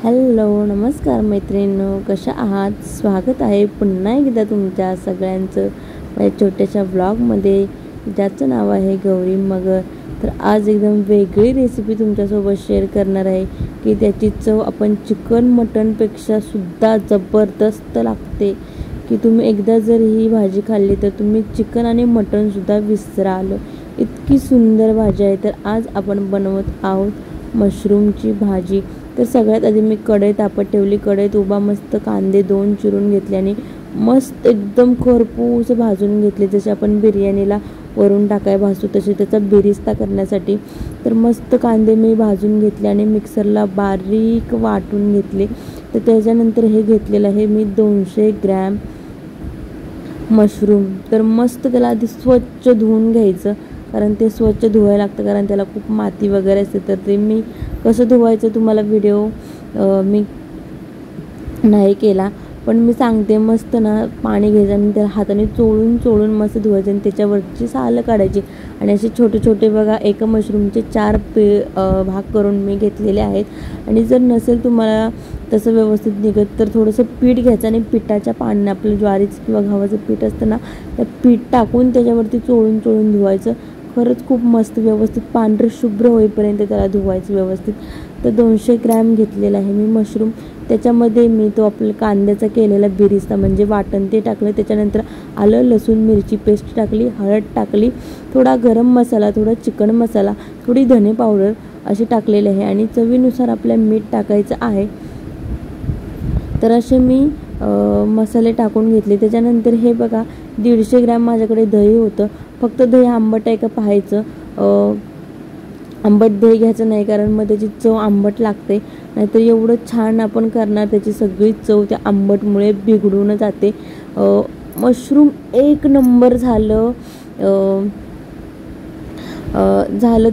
Hello नमस्कार मैत्रिणींनो, कशा आहात? स्वागत आहे पुन्हा एकदा तुमच्या सगळ्यांचं माझ्या छोट्याशा व्लॉगमध्ये, ज्याचं नाव आहे गौरी मगर. तर आज एकदम वेगळी रेसिपी तुमच्यासोबत शेअर करणार आहे की त्याची चव आपण चिकन मटनपेक्षा सुद्धा जबरदस्त लागते. की तुम्ही एकदा जर ही भाजी खाल्ली तर तुम्ही चिकन आणि मटनसुद्धा विसराल, इतकी सुंदर भाजी आहे. तर आज आपण बनवत आहोत मशरूमची भाजी. तर सगळ्यात आधी मी कढई तापत ठेवली. कढईत उभा मस्त कांदे 2 चिरून घेतले आणि मस्त एकदम खरपूस भाजून घेतले, जसे आपण बिर्याणीला वरून टाकाय भाजतो तसे त्याचा बिरिस्ता करण्यासाठी. तर मस्त कांदे मी भाजून घेतले आणि मिक्सरला बारीक वाटून घेतले. तर त्याच्यानंतर हे घेतलेलं आहे मी 200 ग्रॅम मशरूम. तर मस्त त्याला आधी स्वच्छ धुवून घ्यायचं, कारण ते स्वच्छ धुवायला लागतं, कारण त्याला खूप माती वगैरे असते. तर ते मी कसं धुवायचं तुम्हाला व्हिडिओ मी नाही केला, पण मी सांगते. मस्त ना पाणी घ्यायचं आणि त्याला हाताने चोळून चोळून मस्त धुवायचं आणि त्याच्यावरची सालं काढायची. आणि असे छोटे छोटे बघा एका मशरूमचे 4 भाग करून मी घेतलेले आहेत. आणि जर नसेल तुम्हाला तसं व्यवस्थित निघत तर थोडंसं पीठ घ्यायचं आणि पिठाच्या पाण्याने, आपलं ज्वारीचं किंवा गव्हाचं पीठ असतं ना, त्या पीठ टाकून त्याच्यावरती चोळून चोळून धुवायचं. खरंच खूप मस्त व्यवस्थित पांढरं शुभ्र होईपर्यंत त्याला धुवायचं व्यवस्थित. तर 200 ग्रॅम घेतलेला आहे मी मशरूम. त्याच्यामध्ये मी तो आपल्या कांद्याचा केलेला बिरिस्ता म्हणजे वाटण ते टाकलं. त्याच्यानंतर आलं लसूण मिरची पेस्ट टाकली, हळद टाकली, थोडा गरम मसाला, थोडा चिकन मसाला, थोडी धने पावडर असे टाकलेले आहे आणि चवीनुसार आपल्या मीठ टाकायचं आहे. तर असे मी मसाले टाकून घेतले. त्याच्यानंतर हे बघा 150 ग्रॅम माझ्याकडे दही होतं. फक्त दही आंबट आहे का पाहायचं. आंबट दही घ्यायचं नाही, कारण मग त्याची चव आंबट लागते. नाहीतर एवढं छान आपण करणार त्याची सगळी चव त्या आंबटमुळे बिघडून जाते. मशरूम एक नंबर झालं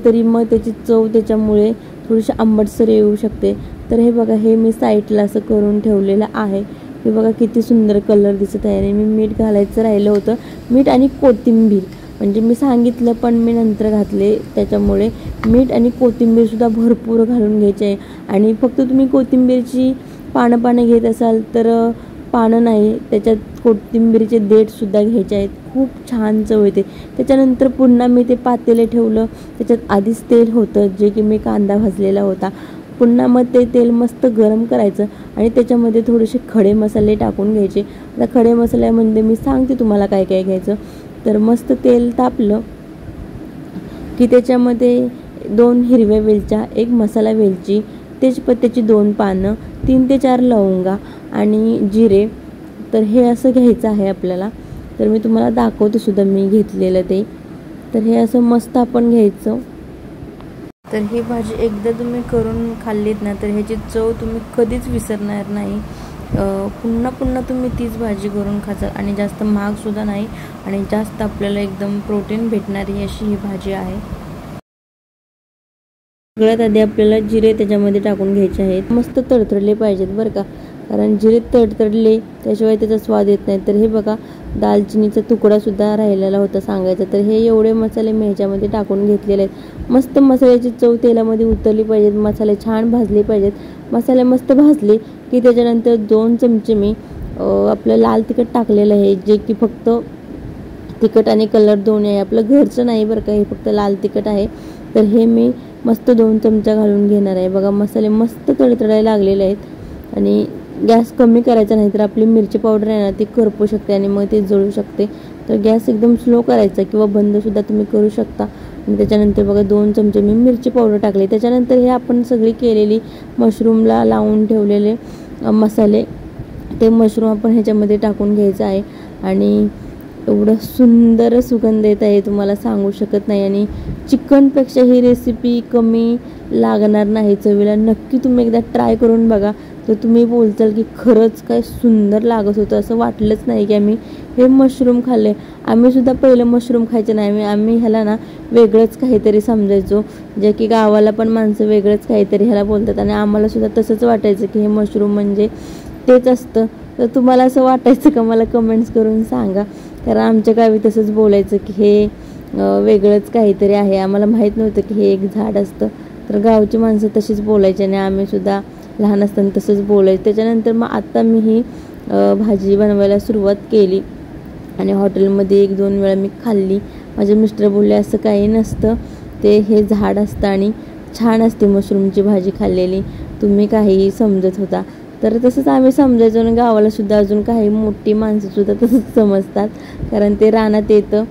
तरी मग त्याची चव त्याच्यामुळे थोडीशी आंबटसर येऊ शकते. तर हे बघा हे मी साईडला असं करून ठेवलेलं आहे. हे बघा किती सुंदर कलर दिसत आहे. आणि मी मीठ घालायचं राहिलं होतं, मीठ आणि कोथिंबीर म्हणजे मी सांगितलं पण मी नंतर घातले, त्याच्यामुळे मीठ आणि कोथिंबीरसुद्धा भरपूर घालून घ्यायचे आहे. आणि फक्त तुम्ही कोथिंबीरची पानं घेत असाल तर पानं नाही, त्याच्यात कोथिंबीरचे देठसुद्धा घ्यायचे आहेत. खूप छान चव येते. त्याच्यानंतर पुन्हा मी ते पातेले ठेवलं. त्याच्यात आधीच तेल होतं जे की मी कांदा भाजलेला होता. पुन्हा मग ते तेल मस्त गरम करायचं आणि त्याच्यामध्ये थोडेसे खडे मसाले टाकून घ्यायचे. आता खडे मसाल्यामध्ये मी सांगते तुम्हाला काय काय घ्यायचं. तर मस्त तेल तापलं की त्याच्यामध्ये 2 हिरव्या वेलच्या, 1 मसाला वेलची, तेजपत्त्याची 2 पानं, 3 ते 4 लवंगा आणि जिरे. तर हे असं घ्यायचं आहे आपल्याला. तर मी तुम्हाला दाखवते सुद्धा मी घेतलेलं ते. तर हे असं मस्त आपण घ्यायचं. तर ही भाजी एकदा तुम्ही करून खाल्लीत ना, तर ह्याची चव तुम्ही कधीच विसरणार नाही. पुन्हा पुन्हा तुम्ही तीच भाजी करून खाचाल. आणि जास्त महागसुद्धा नाही आणि जास्त आपल्याला एकदम प्रोटीन भेटणारी अशी ही भाजी आहे. सगळ्यात आधी आपल्याला जिरे त्याच्यामध्ये टाकून घ्यायचे आहेत. मस्त तडतडले पाहिजेत बरं का, कारण जिरे तडतडले त्याशिवाय त्याचा स्वाद येत नाही. तर हे बघा दालचिनीचा तुकडासुद्धा राहिलेला होता सांगायचा. तर हे एवढे मसाले मी ह्याच्यामध्ये टाकून घेतलेले आहेत. मस्त मसाल्याची चव तेलामध्ये उतरली पाहिजेत, मसाले छान भाजले पाहिजेत. मसाले मस्त भाजले की त्याच्यानंतर 2 चमचे मी आपलं लाल तिखट टाकलेलं आहे, जे की फक्त तिखट आणि कलर दोन्ही आहे, आपलं घरचं नाही बरं का, हे फक्त लाल तिखट आहे. तर हे मी मस्त 2 चमचा घालून घेणार आहे. बघा मसाले मस्त तडतडायला लागलेले आहेत आणि गॅस कमी करायचा, नाही तर आपली मिरची पावडर आहे ना ती करपू शकते आणि मग ते जळू शकते. तर गॅस एकदम स्लो करायचा किंवा बंदसुद्धा तुम्ही करू शकता. आणि त्याच्यानंतर बघा 2 चमचे मी मिरची पावडर टाकले. त्याच्यानंतर हे आपण सगळी केलेली मशरूमला लावून ठेवलेले मसाले, ते मशरूम आपण ह्याच्यामध्ये टाकून घ्यायचं आहे. आणि एवढं सुंदर सुगंध येत आहे तुम्हाला सांगू शकत नाही. आणि चिकनपेक्षा ही रेसिपी कमी लागणार नाही चवीला. नक्की तुम्ही एकदा ट्राय करून बघा, तर तुम्ही बोलताल की खरंच काय सुंदर लागत होतं. असं वाटलंच नाही की आम्ही हे मशरूम खाल्ले. आम्हीसुद्धा पहिलं मशरूम खायचे नाही, आम्ही ह्याला ना वेगळंच काहीतरी समजायचो, जे की गावाला पण माणसं वेगळंच काहीतरी ह्याला बोलतात. आणि आम्हालासुद्धा तसंच वाटायचं की हे मशरूम म्हणजे तेच असतं. तर तुम्हाला असं वाटायचं का मला कमेंट्स करून सांगा, कारण आमच्या गावी तसंच बोलायचं की हे वेगळंच काहीतरी आहे. आम्हाला माहीत नव्हतं की हे एक झाड असतं. तर गावची माणसं तशीच बोलायची आणि आम्हीसुद्धा लहान असताना तसंच बोलायचं. त्याच्यानंतर मग आता मी ही भाजी बनवायला सुरुवात केली आणि हॉटेलमध्ये 1-2 वेळा मी खाल्ली. माझे मिस्टर बोलले असं काही नसतं, ते हे झाड असतं आणि छान असते मशरूमची भाजी खाल्लेली, तुम्ही काहीही समजत होता. तर तसंच आम्ही समजायचो आणि गावाला सुद्धा अजून काही मोठी माणसंसुद्धा तसंच समजतात, कारण ते रानात येतं.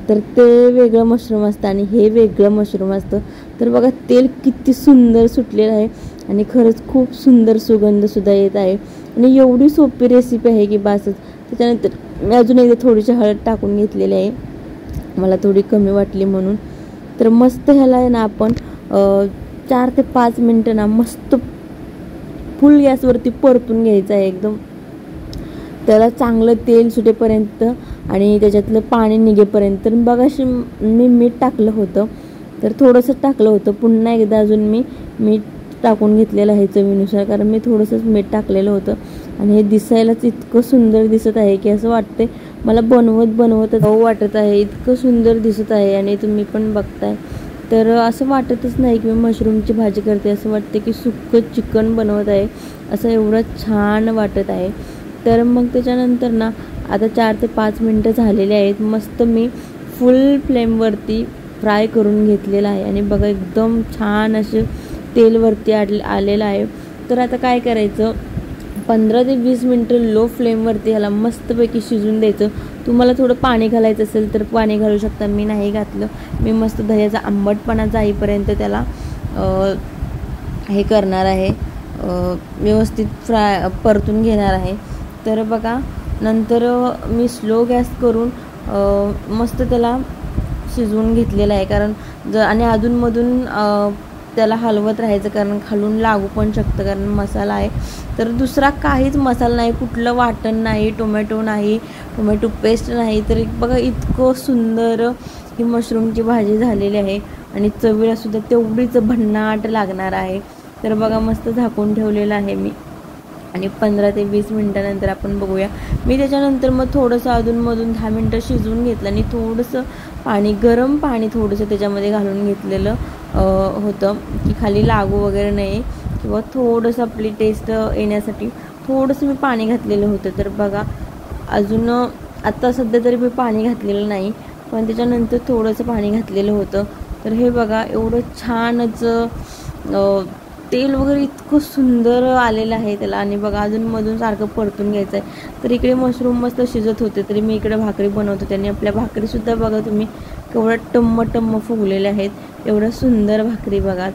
तर ते वेगळं मशरूम असतं आणि हे वेगळं मशरूम असतं. तर बघा तेल किती सुंदर सुटलेलं आहे आणि खरंच खूप सुंदर सुगंधसुद्धा येत आहे आणि एवढी सोपी रेसिपी आहे की बासच. त्याच्यानंतर मी अजून एकदा थोडीशी हळद टाकून घेतलेली आहे, मला थोडी कमी वाटली म्हणून. तर मस्त ह्याला आहे ना आपण 4 ते 5 मिनटं ना मस्त फुल गॅसवरती परतून घ्यायचं आहे एकदम. त्याला चांगलं तेल सुटेपर्यंत आणि त्याच्यातलं पाणी निघेपर्यंत. तर बघाशी मी मीठ टाकलं होतं, तर थोडंसं टाकलं होतं. पुन्हा एकदा अजून मी मीठ टाकून घेतलेलं आहे चवीनुसार, कारण मी थोडंसंच मीठ टाकलेलं होतं. आणि हे दिसायलाच इतकं सुंदर दिसत आहे की असं वाटते मला बनवत वाटत आहे, इतकं सुंदर दिसत आहे. आणि तुम्ही पण बघताय तर असं वाटतच नाही की मी मशरूमची भाजी करते, असं वाटते की सुक्कं चिकन बनवत आहे, असं एवढं छान वाटत आहे. तर मग त्याच्यानंतर ना आता 4 ते 5 मिनटं झालेले आहेत. मस्त मी फुल फ्लेमवरती फ्राय करून घेतलेलं आहे आणि बघा एकदम छान असं तेलवरती आलेलं आहे. तर आता काय करायचं, 15 ते 20 मिनटं लो फ्लेमवरती ह्याला मस्तपैकी शिजून द्यायचं. तुम्हाला थोडं पाणी घालायचं असेल तर पाणी घालू शकता, मी नाही घातलं. मी मस्त दह्याचा आंबटपणा जाईपर्यंत त्याला हे करणार आहे, व्यवस्थित परतून घेणार आहे. तर बघा नंतर मी स्लो गॅस करून मस्त त्याला शिजवून घेतलेलं आहे, कारण आणि अधूनमधून त्याला हलवत राहायचं, कारण खालून लागू पण शकतं, कारण मसाला आहे. तर दुसरा काहीच मसाला नाही, कुठलं वाटण नाही, टोमॅटो नाही, टोमॅटो पेस्ट नाही. तर बघा इतकं सुंदर ही मशरूमची भाजी झालेली आहे आणि चवीला सुद्धा तेवढीच भन्नाट लागणार आहे. तर बघा मस्त झाकून ठेवलेलं आहे मी आणि 15 ते 20 मिनटानंतर आपण बघूया. मी त्याच्यानंतर मग थोडंसं अधूनमधून 10 मिनटं शिजवून घेतलं आणि थोडंसं पाणी, गरम पाणी थोडंसं त्याच्यामध्ये घालून घेतलेलं होतं की खाली लागू वगैरे नाही, किंवा थोडंसं आपली टेस्ट येण्यासाठी थोडंसं मी पाणी घातलेलं होतं. तर बघा अजून आत्ता सध्या तरी मी पाणी घातलेलं नाही, पण त्याच्यानंतर थोडंसं पाणी घातलेलं होतं. तर हे बघा एवढं छानच तेल वगैरे इतकं सुंदर आलेलं आहे त्याला. आणि बघा अजूनमधून सारखं परतून घ्यायचं आहे. तर इकडे मशरूम मस्त शिजत होते, तरी मी इकडे भाकरी बनवत होते आणि आपल्या भाकरीसुद्धा बघा तुम्ही केवढ्या टम्म फुगलेल्या आहेत, एवढ्या सुंदर भाकरी बघा.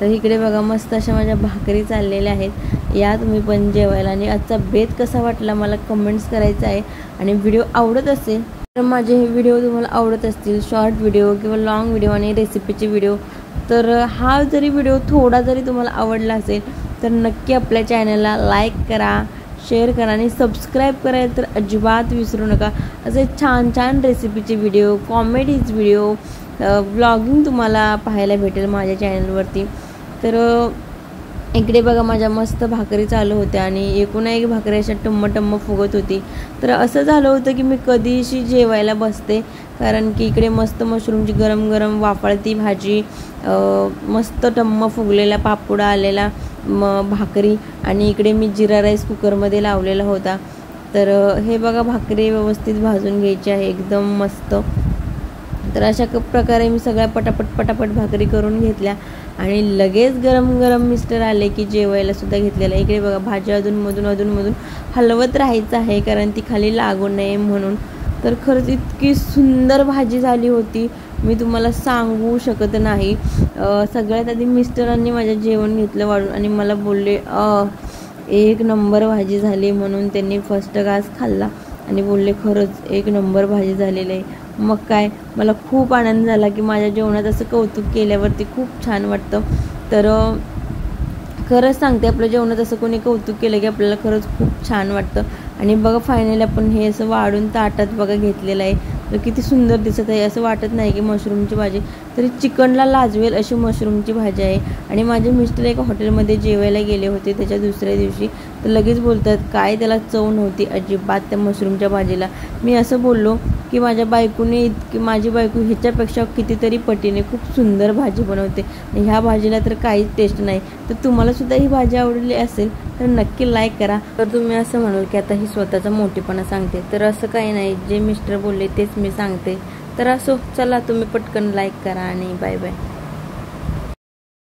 तर इकडे बघा मस्त अशा माझ्या भाकरी चाललेल्या आहेत. या तुम्ही पण जेवायला. आणि आजचा बेत कसा वाटला मला कमेंट्स करायचा आहे. आणि व्हिडिओ आवडत असेल तर माझे हे व्हिडिओ तुम्हाला आवडत असतील, शॉर्ट व्हिडिओ किंवा लाँग व्हिडिओ आणि रेसिपीचे व्हिडिओ, तर हा जरी व्हिडिओ थोडा जरी तुम्हाला आवडला असेल तर नक्की आपल्या चॅनलला लाईक करा, शेअर करा आणि सबस्क्राईब करायला तर अजिबात विसरू नका. असे छान छान रेसिपीचे व्हिडिओ, कॉमेडीज व्हिडिओ, व्लॉगिंग तुम्हाला पाहायला भेटेल माझ्या चॅनलवरती. तर इकडे बघा माझ्या मस्त भाकरी चालू होत्या आणि एकूण एक भाकरी अशा टम्म फुगत होती. तर असं झालं होतं की मी कधीशी जेवायला बसते, कारण की इकडे मस्त मशरूमची गरम गरम वाफळती भाजी, मस्त टम्म फुगलेला पापुडा आलेला भाकरी, आणि इकडे मी जिरा राईस कुकरमध्ये लावलेला होता. तर हे बघा भाकरी व्यवस्थित भाजून घ्यायची आहे एकदम मस्त. तर अशा प्रकारे मी सगळ्या पटापट भाकरी करून घेतल्या आणि लगेच गरम गरम मिस्टर आले की जेवायला सुद्धा घेतलेलं. इकडे बघा भाजी अधूनमधून हलवत राहायचं आहे, कारण ती खाली लागू नये म्हणून. तर खरंच इतकी सुंदर भाजी झाली होती, मी तुम्हाला सांगू शकत नाही. सगळ्यात आधी मिस्टरांनी माझ्या जेवण घेतलं वाढून आणि मला बोलले 1 नंबर भाजी झाली, म्हणून त्यांनी फर्स्ट घास खाल्ला आणि बोलले खरंच 1 नंबर भाजी झालेली आहे. मग काय, मला खूप आनंद झाला की माझ्या जेवणात असं कौतुक केल्यावरती खूप छान वाटतं. तर खरंच सांगते, आपल्या जेवणात असं कोणी कौतुक केलं की आपल्याला खरंच खूप छान वाटतं. आणि बघा फायनली आपण हे असं वाढून ताटात बघा घेतलेलं आहे, तर किती सुंदर दिसत आहे. असं वाटत नाही की मशरूमची भाजी, तरी चिकनला लाजवेल अशी मशरूमची भाजी आहे. आणि माझे मिस्टर एका हॉटेलमध्ये जेवायला गेले होते त्याच्या दुसऱ्या दिवशी, तर लगेच बोलतात काय त्याला चव नव्हती अजिबात त्या मशरूमच्या भाजीला. मी असं बोललो की माझ्या बायकोने इतकी माझी बायको ह्याच्यापेक्षा कितीतरी पटीने खूप सुंदर भाजी बनवते. ह्या भाजीला तर काहीच टेस्ट नाही. तर तुम्हाला सुद्धा ही भाजी आवडली असेल तर नक्की लाईक करा. तर तुम्ही असं म्हणाल की आता ही स्वतःचा मोठेपणा सांगते, तर असं काही नाही. जे मिस्टर बोलले तेच मी सांगते. तर असो, चला तुम्ही पटकन लाईक करा आणि बाय बाय.